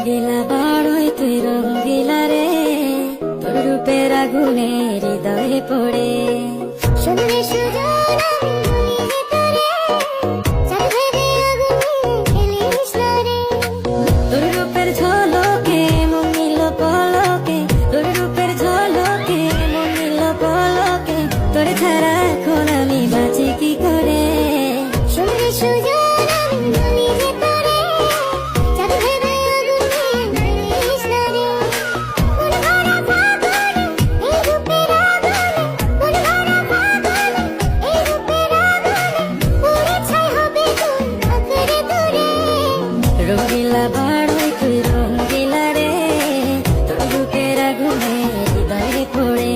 রঙ্গিলা বড়ই তুই রঙ্গিলা রে, তোর রূপের আগুনে হৃদয়ে পড়ে। শুনলে সুজন আমি বলি যে তোরে, চাঁদ ভেবে আগুনে খেলিস না রে। তোর রূপের ঝলকে মন নিল পলকে, তোর রূপের ঝলকে মন নিল পলকে, তোর ছাড়া এখন আমি বাঁচি কি করে। শুনলে সুজন আমি বলি যে তোরে, চাঁদ ভেবে আগুনে খেলিস না রে। মন ভরা ফাগুনে এই রূপের আগুনে, মন ভরা ফাগুনে এই রূপের আগুনে, পুড়ে ছাই হবে তোর আঁকড়ে দূরে। রঙ্গিলা বড়ই তুই রঙ্গিলা রে, তোর রূপের আগুনে হৃদয়ে পড়ে।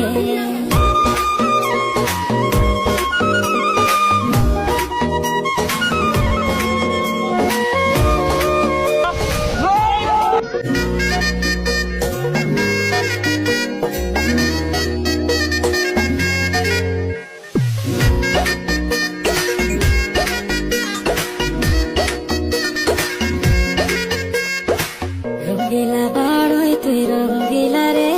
রঙ্গিলা বড়ই তুই রঙ্গিলা রে,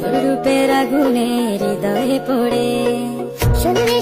তোর রূপের আগুনে হৃদয়ে পড়ে। শুনলে